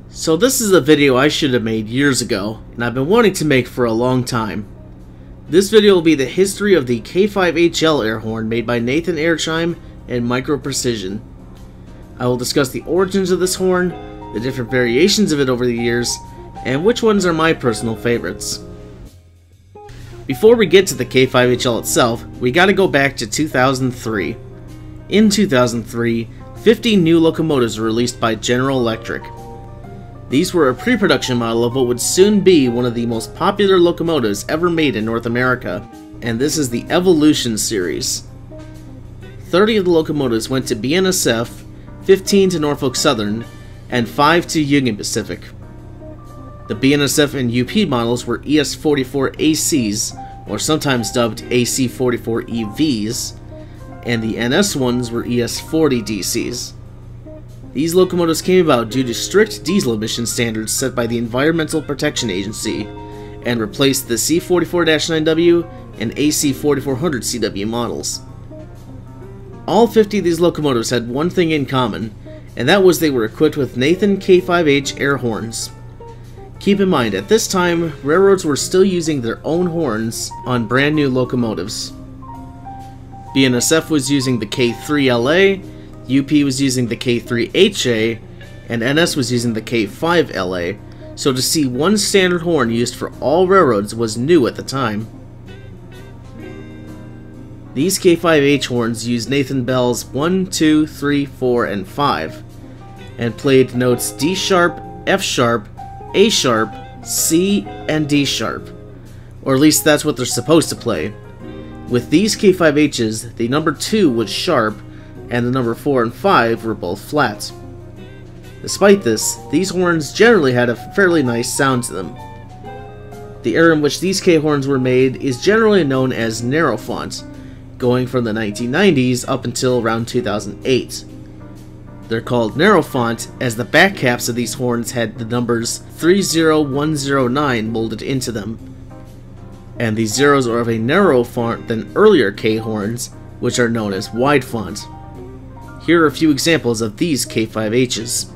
So this is a video I should have made years ago, and I've been wanting to make for a long time. This video will be the history of the K5HL air horn made by Nathan Airchime and Micro Precision. I will discuss the origins of this horn, the different variations of it over the years, and which ones are my personal favorites. Before we get to the K5HL itself, we gotta go back to 2003. In 2003, 50 new locomotives were released by General Electric. These were a pre-production model of what would soon be one of the most popular locomotives ever made in North America, and this is the Evolution series. 30 of the locomotives went to BNSF, 15 to Norfolk Southern, and 5 to Union Pacific. The BNSF and UP models were ES44ACs, or sometimes dubbed AC44EVs, and the NS ones were ES40DCs. These locomotives came about due to strict diesel emission standards set by the Environmental Protection Agency, and replaced the C44-9W and AC4400CW models. All 50 of these locomotives had one thing in common, and that was they were equipped with Nathan K5H air horns. Keep in mind, at this time, railroads were still using their own horns on brand new locomotives. BNSF was using the K3LA, UP was using the K3HA, and NS was using the K5LA, so to see one standard horn used for all railroads was new at the time. These K5H horns used Nathan Bell's 1, 2, 3, 4, and 5, and played notes D sharp, F sharp, A sharp, C, and D sharp, or at least that's what they're supposed to play. With these K5Hs, the number 2 was sharp, and the number 4 and 5 were both flat. Despite this, these horns generally had a fairly nice sound to them. The era in which these K-horns were made is generally known as narrow font, going from the 1990s up until around 2008. They're called narrow font as the back caps of these horns had the numbers 30109 molded into them, and these zeros are of a narrow font than earlier K-horns, which are known as wide font. Here are a few examples of these K5Hs.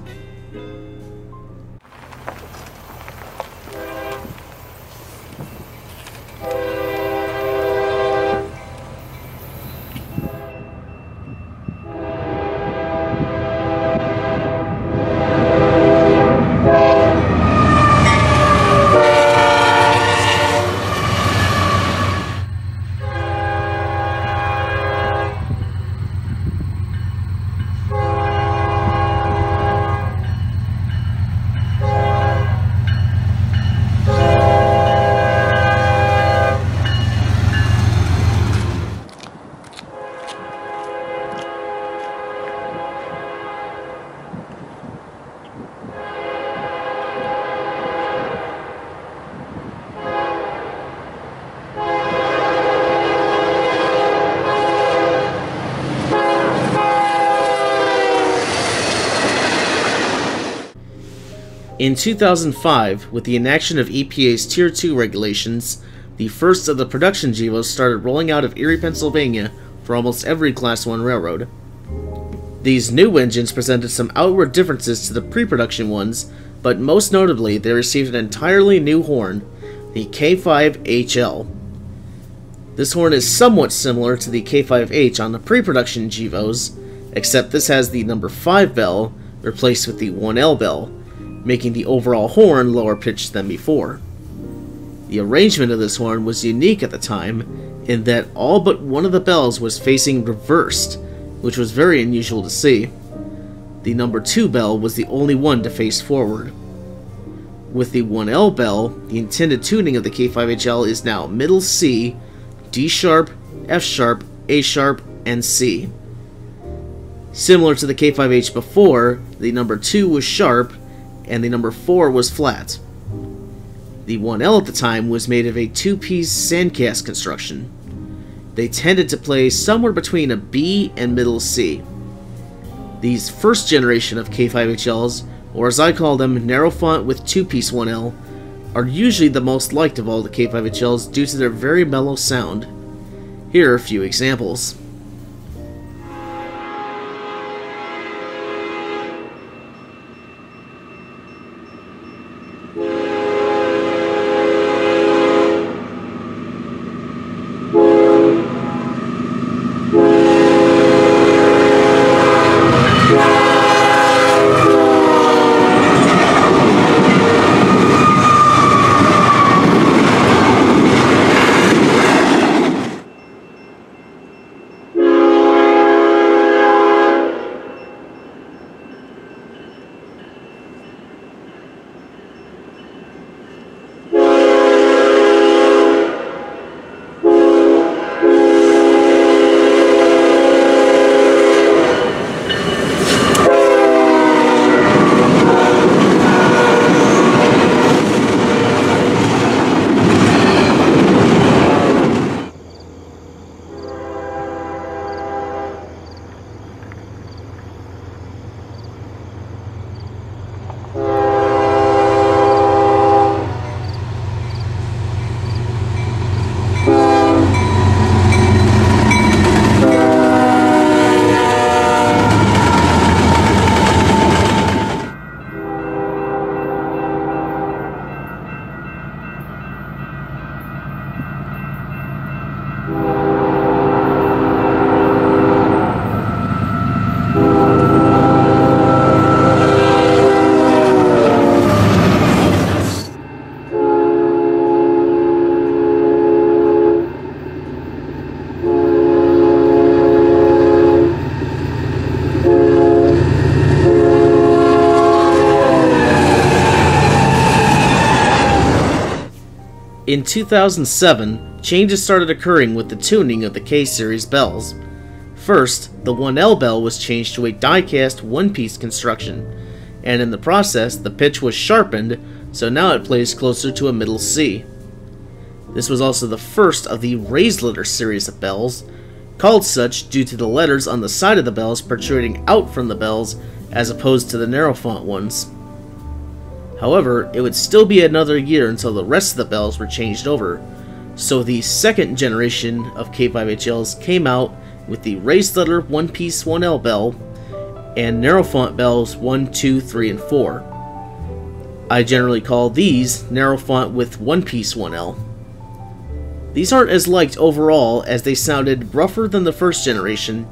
In 2005, with the enaction of EPA's Tier 2 regulations, the first of the production GEVOs started rolling out of Erie, Pennsylvania for almost every Class 1 railroad. These new engines presented some outward differences to the pre-production ones, but most notably they received an entirely new horn, the K5HL. This horn is somewhat similar to the K5H on the pre-production GEVOs, except this has the number 5 bell replaced with the 1L bell, making the overall horn lower pitched than before. The arrangement of this horn was unique at the time, in that all but one of the bells was facing reversed, which was very unusual to see. The number 2 bell was the only one to face forward. With the 1L bell, the intended tuning of the K5HL is now middle C, D sharp, F sharp, A sharp, and C. Similar to the K5H before, the number 2 was sharp, and the number 4 was flat. The 1L at the time was made of a 2-piece sandcast construction. They tended to play somewhere between a B and middle C. These first generation of K5HLs, or as I call them, narrow font with 2-piece 1L, are usually the most liked of all the K5HLs due to their very mellow sound. Here are a few examples. In 2007, changes started occurring with the tuning of the K-Series bells. First, the 1L bell was changed to a die-cast one-piece construction, and in the process, the pitch was sharpened, so now it plays closer to a middle C. This was also the first of the raised letter series of bells, called such due to the letters on the side of the bells protruding out from the bells as opposed to the narrow font ones. However, it would still be another year until the rest of the bells were changed over, so the second generation of K5HLs came out with the raised letter one-piece 1L bell and narrow font bells 1, 2, 3, and 4. I generally call these narrow font with one-piece 1L. These aren't as liked overall as they sounded rougher than the first generation.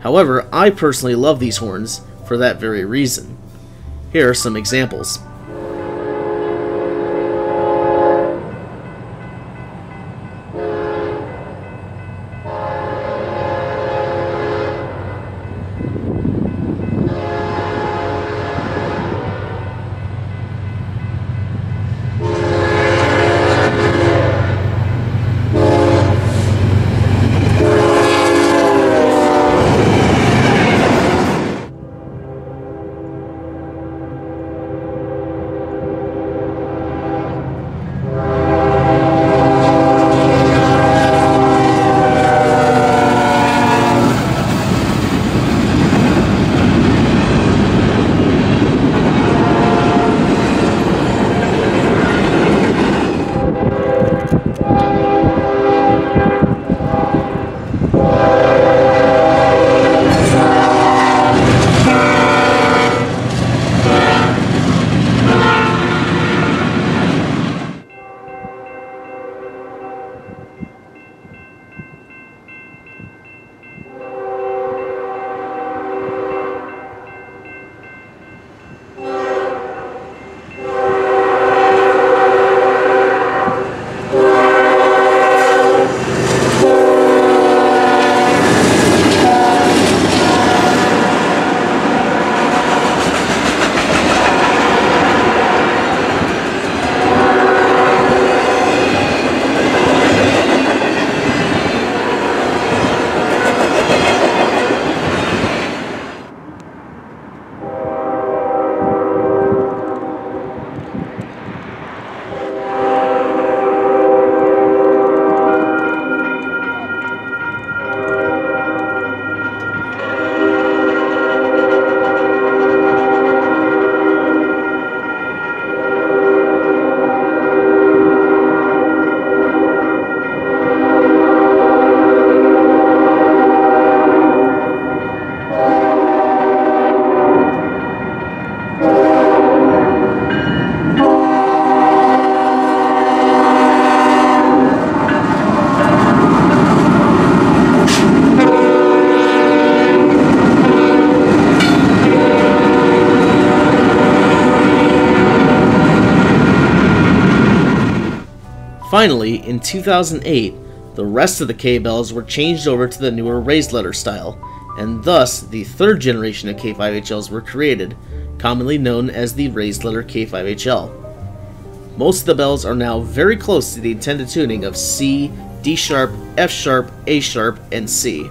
However, I personally love these horns for that very reason. Here are some examples. Finally, in 2008, the rest of the K-bells were changed over to the newer raised letter style, and thus the third generation of K5HLs were created, commonly known as the raised letter K5HL. Most of the bells are now very close to the intended tuning of C, D sharp, F sharp, A sharp, and C.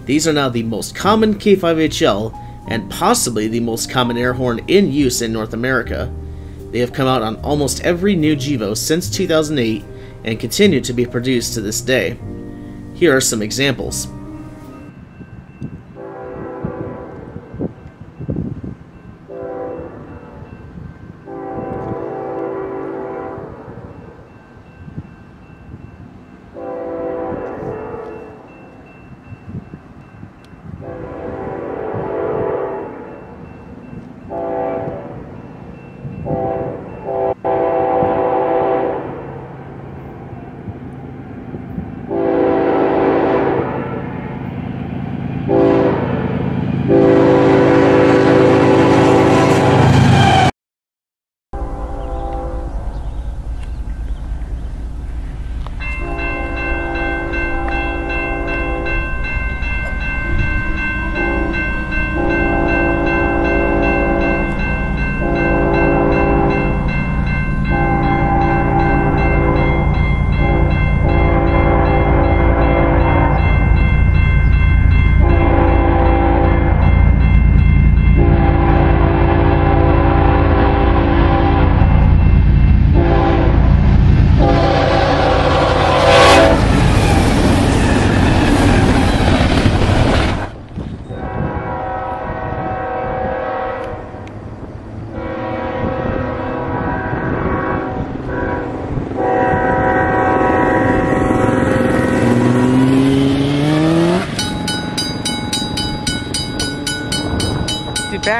These are now the most common K5HL and possibly the most common air horn in use in North America. They have come out on almost every new GEVO since 2008 and continue to be produced to this day. Here are some examples.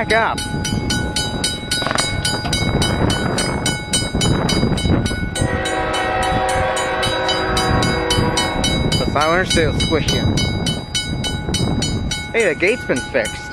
back up. The silencer still squishy. Hey, the gate's been fixed.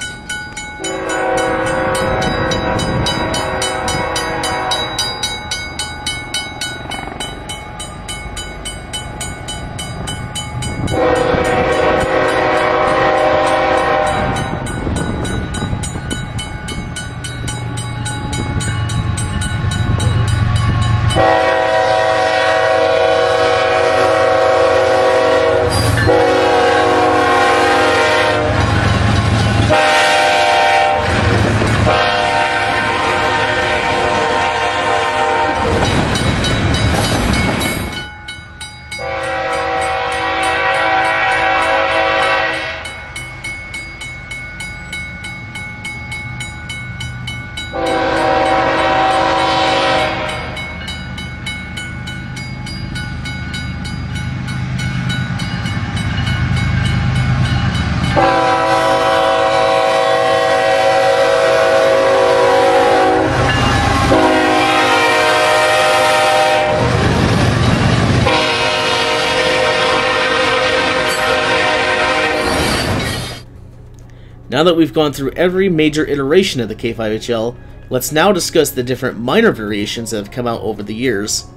Now that we've gone through every major iteration of the K5HL, let's now discuss the different minor variations that have come out over the years.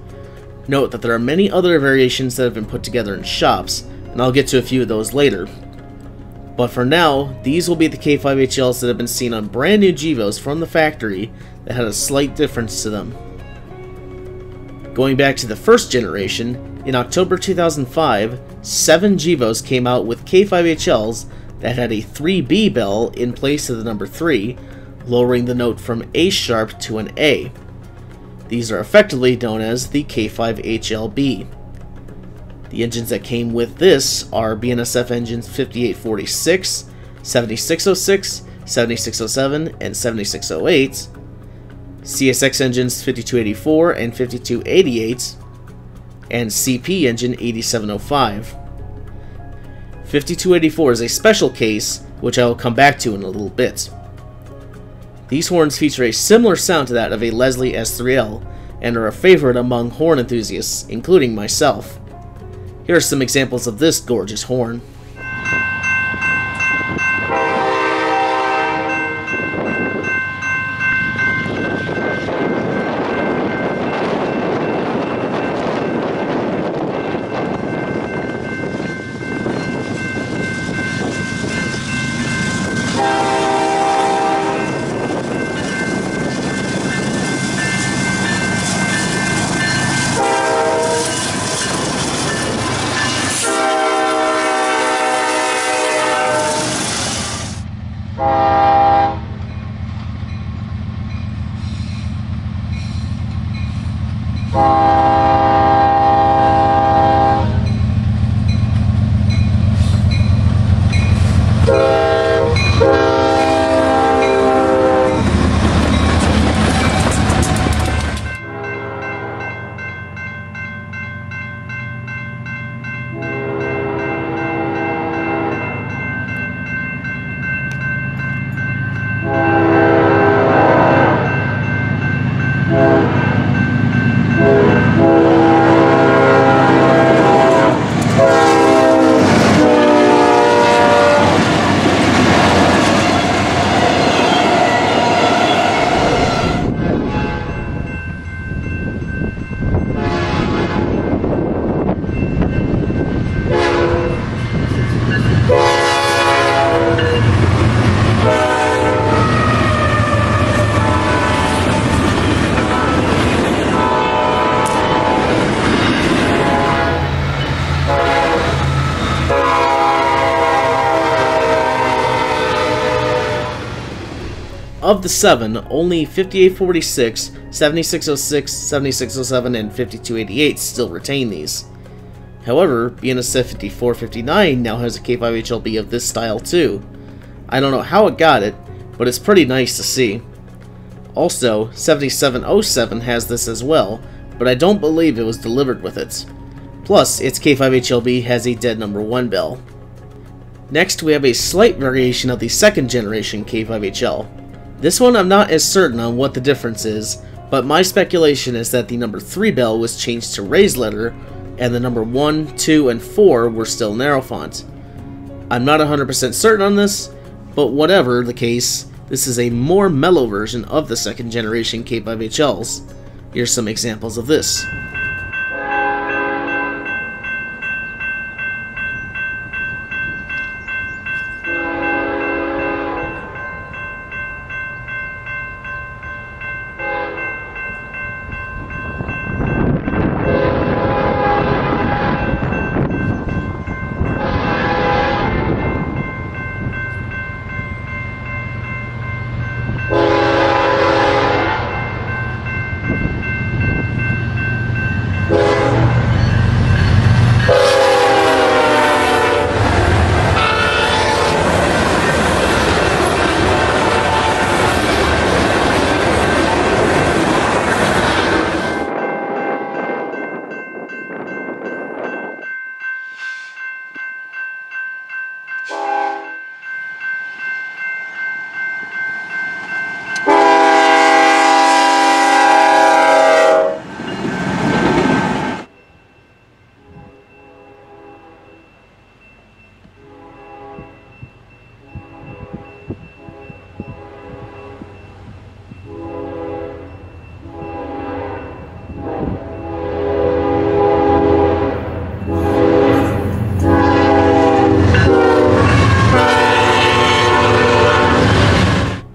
Note that there are many other variations that have been put together in shops, and I'll get to a few of those later. But for now, these will be the K5HLs that have been seen on brand new GEVOs from the factory that had a slight difference to them. Going back to the first generation, in October 2005, 7 GEVOs came out with K5HLs that had a 3B bell in place of the number 3, lowering the note from A sharp to an A. These are effectively known as the K5HLB. The engines that came with this are BNSF engines 5846, 7606, 7607, and 7608, CSX engines 5284 and 5288, and CP engine 8705. 5284 is a special case, which I will come back to in a little bit. These horns feature a similar sound to that of a Leslie S3L, and are a favorite among horn enthusiasts, including myself. Here are some examples of this gorgeous horn. Of the 7, only 5846, 7606, 7607, and 5288 still retain these. However, BNSF 5459 now has a K5HLB of this style too. I don't know how it got it, but it's pretty nice to see. Also, 7707 has this as well, but I don't believe it was delivered with it. Plus, its K5HLB has a dead number 1 bell. Next, we have a slight variation of the second generation K5HL. This one I'm not as certain on what the difference is, but my speculation is that the number 3 bell was changed to raised letter, and the number 1, 2, and 4 were still narrow font. I'm not 100% certain on this, but whatever the case, this is a more mellow version of the 2nd generation K5HLs. Here's some examples of this.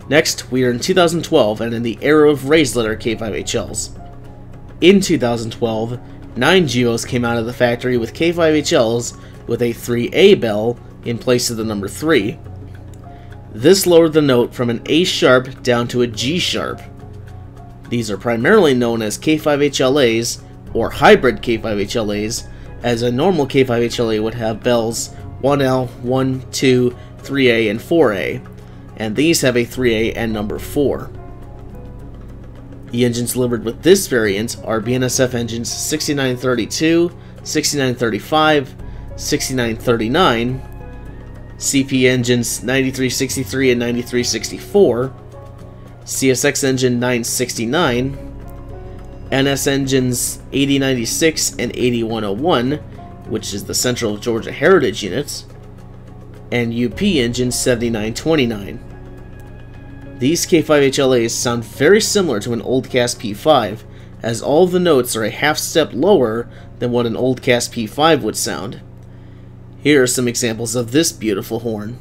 Next, we are in 2012 and in the era of raised letter K5HLs. In 2012, 9 GEVOs came out of the factory with K5HLs with a 3A bell in place of the number 3. This lowered the note from an A sharp down to a G sharp. These are primarily known as K5HLAs or hybrid K5HLAs, as a normal K5HLA would have bells 1L, 1, 2, 3A, and 4A, and these have a 3A and number 4. The engines delivered with this variant are BNSF engines 6932, 6935, 6939, CP engines 9363 and 9364, CSX engine 969, NS engines 8096 and 8101, which is the Central Georgia Heritage units, and UP engine 7929. These K5HLAs sound very similar to an old Cast P5, as all of the notes are a half step lower than what an old Cast P5 would sound. Here are some examples of this beautiful horn.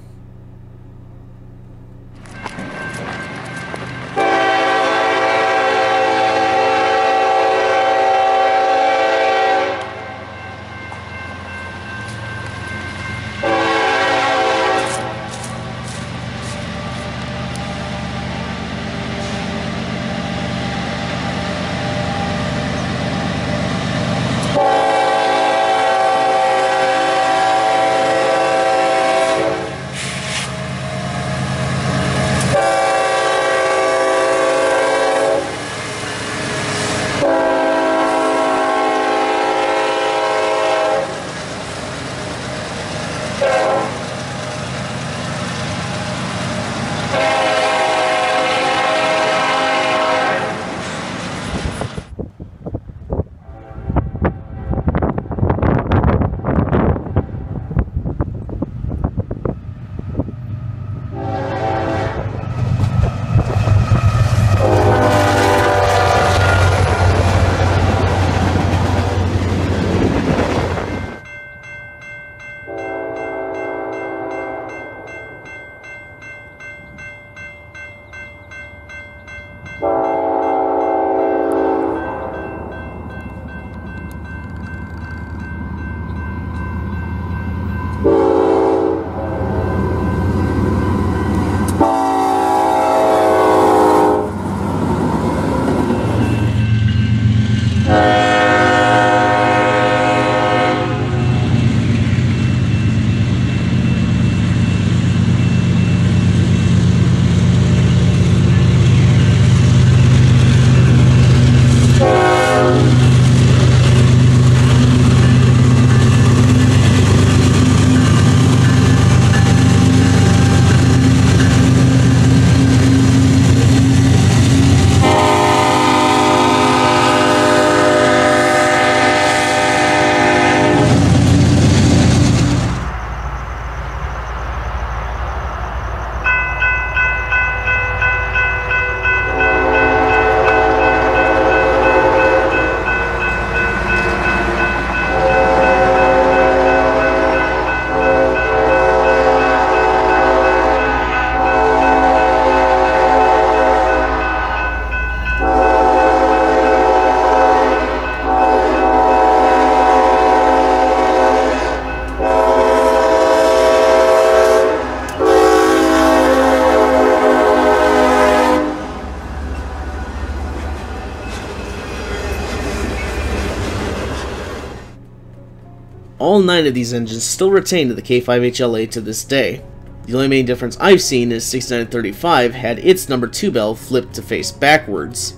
All 9 of these engines still retain the K5HLA to this day. The only main difference I've seen is 6935 had its number 2 bell flipped to face backwards,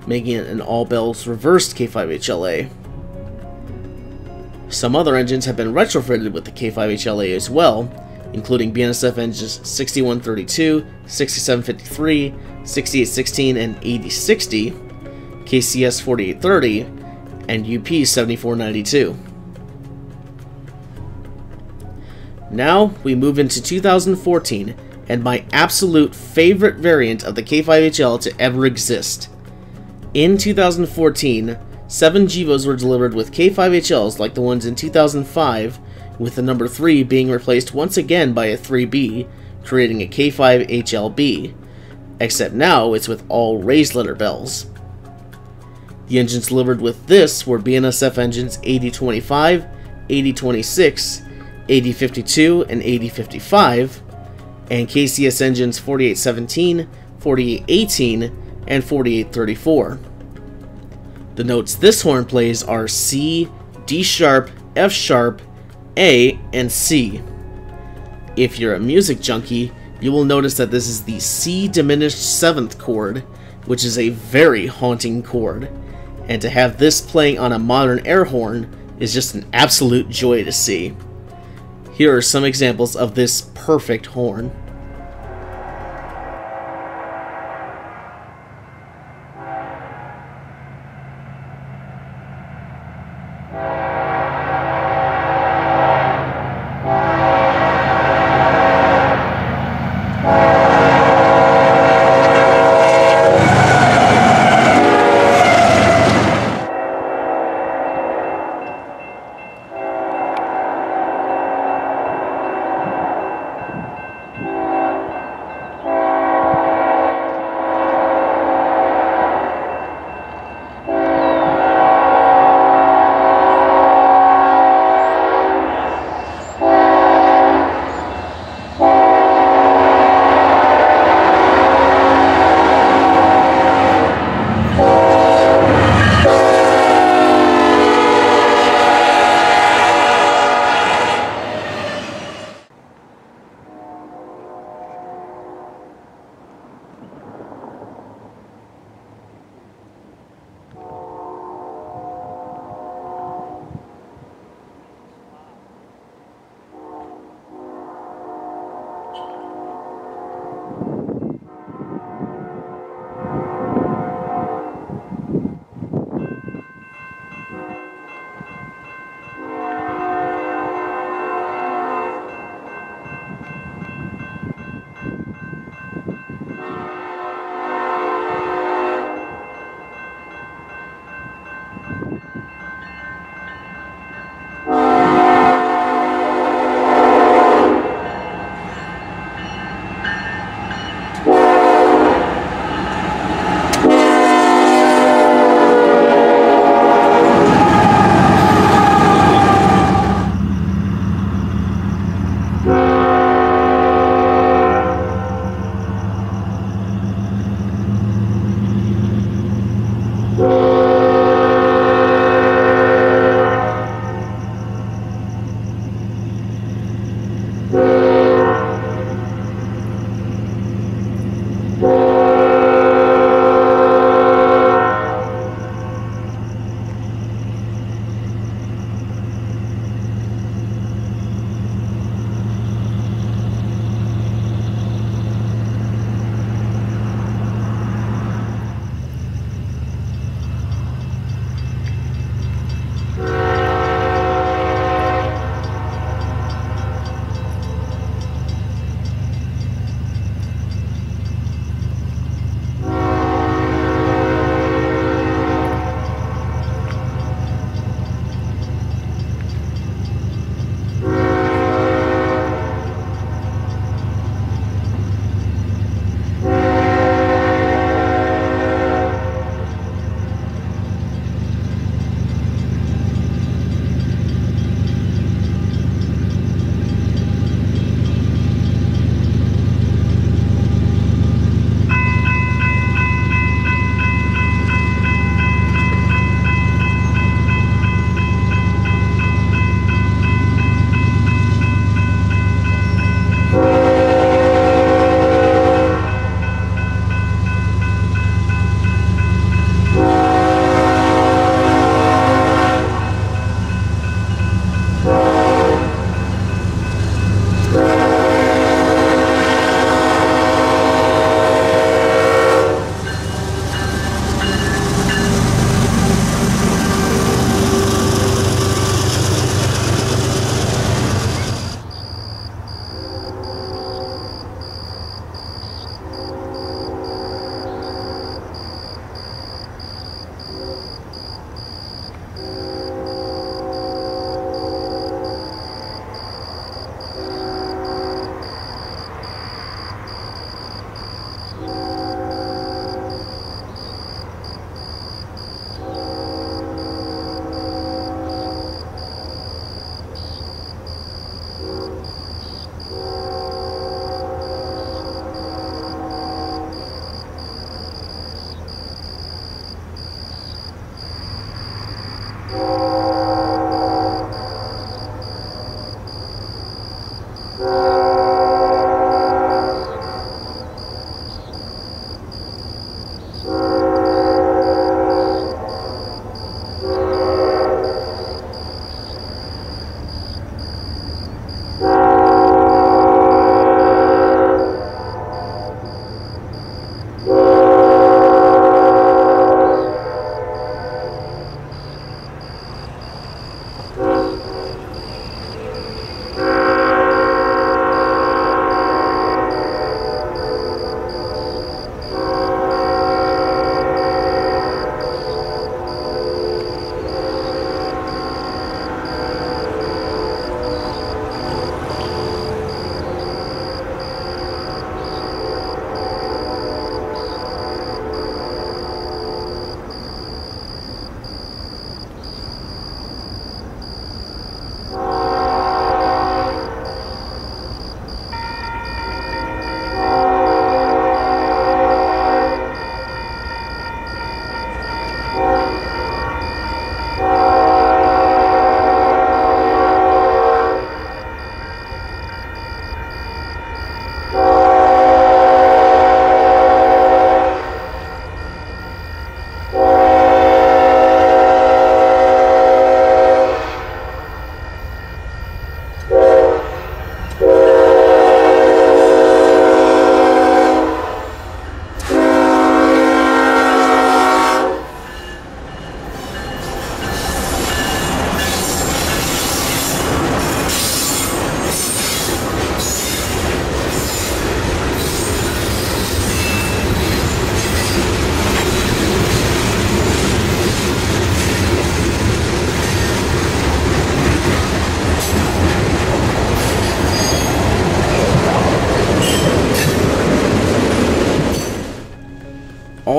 making it an all bells reversed K5HLA. Some other engines have been retrofitted with the K5HLA as well, including BNSF engines 6132, 6753, 6816, and 8060, KCS 4830, and UP 7492. Now we move into 2014 and my absolute favorite variant of the K5HL to ever exist. In 2014, 7 GEVOs were delivered with K5HLs like the ones in 2005, with the number 3 being replaced once again by a 3B, creating a K5HLB, except now it's with all raised letter bells. The engines delivered with this were BNSF engines 8025, 8026, 8052, and 8055, and KCS engines 4817, 4818, and 4834. The notes this horn plays are C, D sharp, F sharp, A, and C. If you're a music junkie, you will notice that this is the C diminished 7th chord, which is a very haunting chord, and to have this playing on a modern air horn is just an absolute joy to see. Here are some examples of this perfect horn.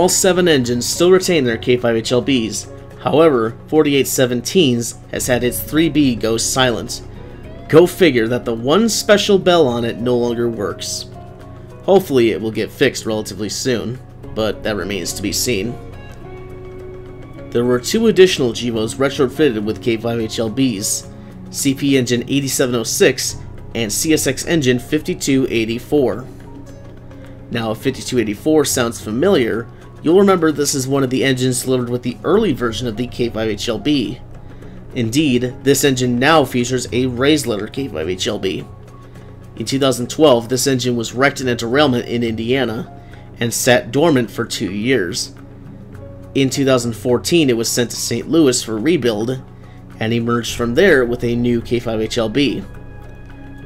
All 7 engines still retain their K5HLBs, however, 4817's has had its 3B go silent. Go figure that the one special bell on it no longer works. Hopefully it will get fixed relatively soon, but that remains to be seen. There were 2 additional GEVOs retrofitted with K5HLBs, CP engine 8706 and CSX engine 5284. Now, if 5284 sounds familiar, you'll remember this is one of the engines delivered with the early version of the K5HLB. Indeed, this engine now features a raised letter K5HLB. In 2012, this engine was wrecked in a derailment in Indiana and sat dormant for 2 years. In 2014, it was sent to St. Louis for rebuild, and emerged from there with a new K5HLB.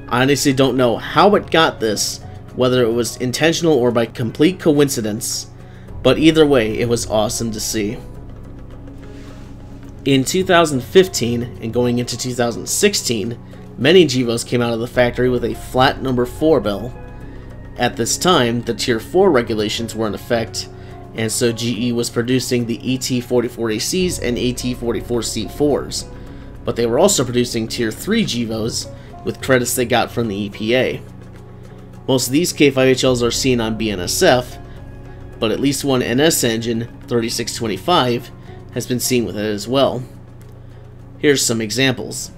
I honestly don't know how it got this, whether it was intentional or by complete coincidence, but either way, it was awesome to see. In 2015, and going into 2016, many GEVOs came out of the factory with a flat number 4 bell. At this time, the Tier 4 regulations were in effect, and so GE was producing the ET44ACs and AT44C4s, but they were also producing Tier 3 GEVOs with credits they got from the EPA. Most of these K5HLs are seen on BNSF, but at least one NS engine, 3625, has been seen with it as well. Here's some examples.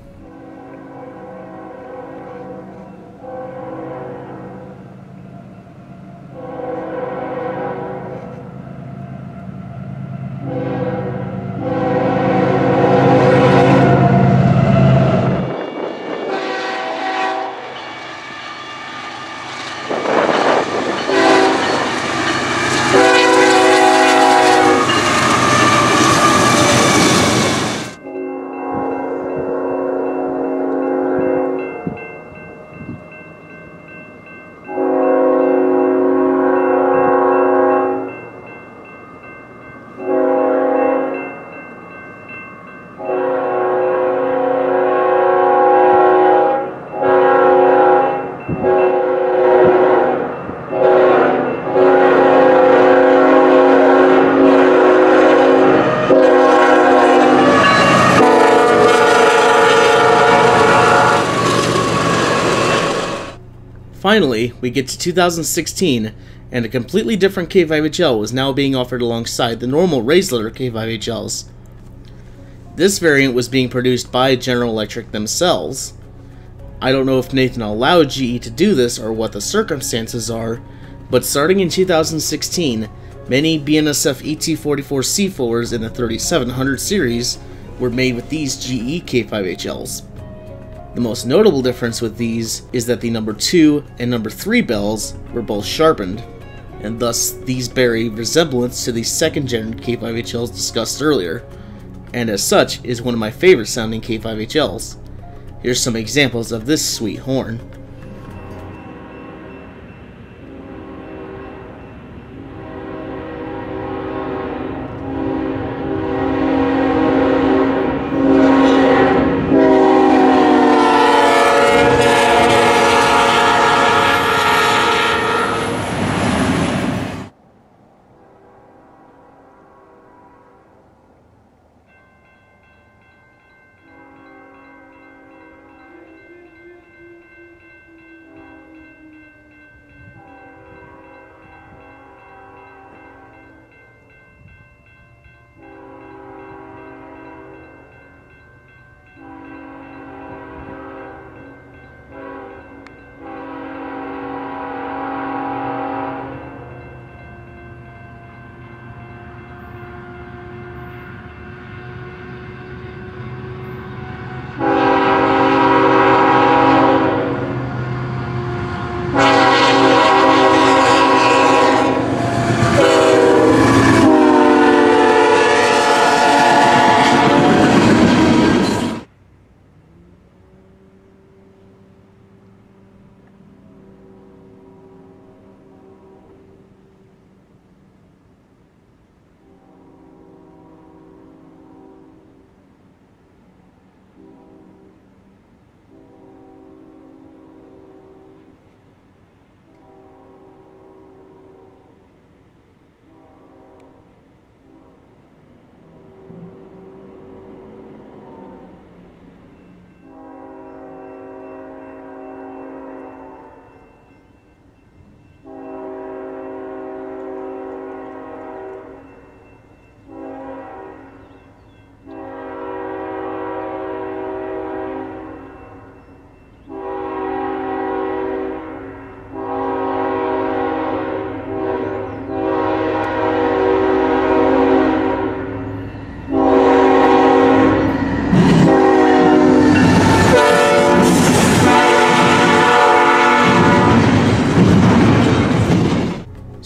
Finally, we get to 2016, and a completely different K5HL was now being offered alongside the normal raised letter K5HLs. This variant was being produced by General Electric themselves. I don't know if Nathan allowed GE to do this or what the circumstances are, but starting in 2016, many BNSF ET44C4s in the 3700 series were made with these GE K5HLs. The most notable difference with these is that the number 2 and number 3 bells were both sharpened, and thus these bear a resemblance to the 2nd gen K5HLs discussed earlier, and as such is one of my favorite sounding K5HLs. Here's some examples of this sweet horn.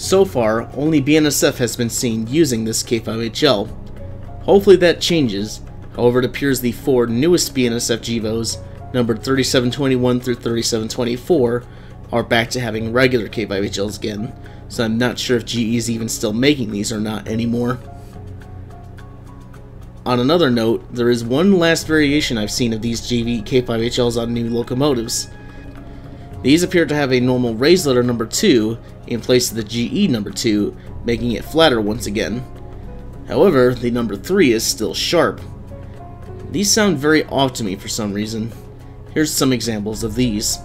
So far, only BNSF has been seen using this K5HL. Hopefully that changes. However, it appears the 4 newest BNSF GEVOs, numbered 3721 through 3724, are back to having regular K5HLs again, so I'm not sure if GE is even still making these or not anymore. On another note, there is one last variation I've seen of these JV K5HLs on new locomotives. These appear to have a normal raised letter number 2 in place of the GE number 2, making it flatter once again. However, the number 3 is still sharp. These sound very off to me for some reason. Here's some examples of these.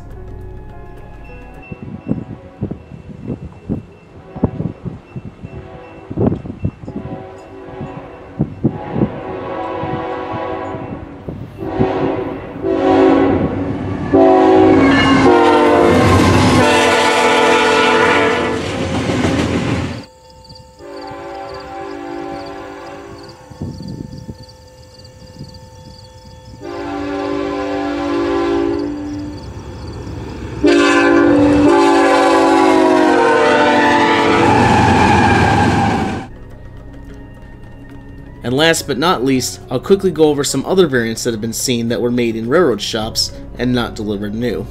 And last but not least, I'll quickly go over some other variants that have been seen that were made in railroad shops and not delivered new.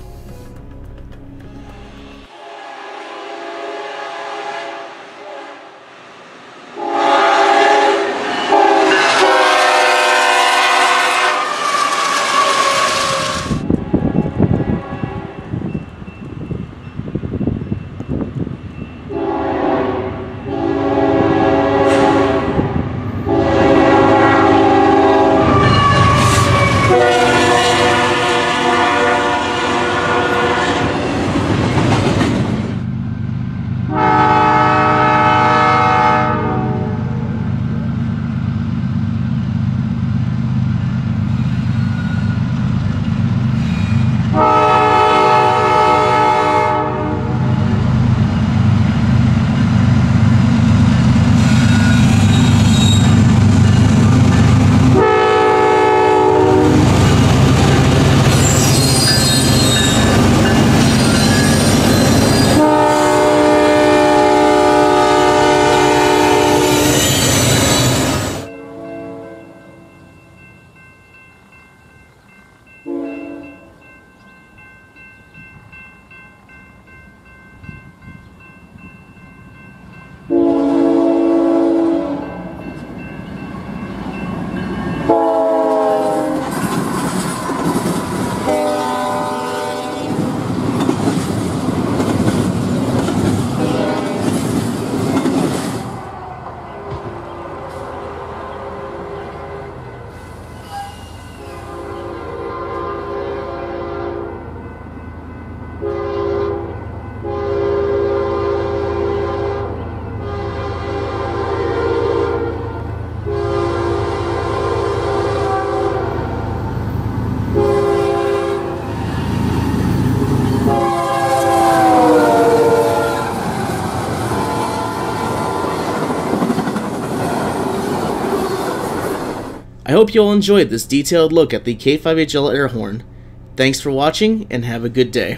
I hope you all enjoyed this detailed look at the K5HL air horn. Thanks for watching and have a good day.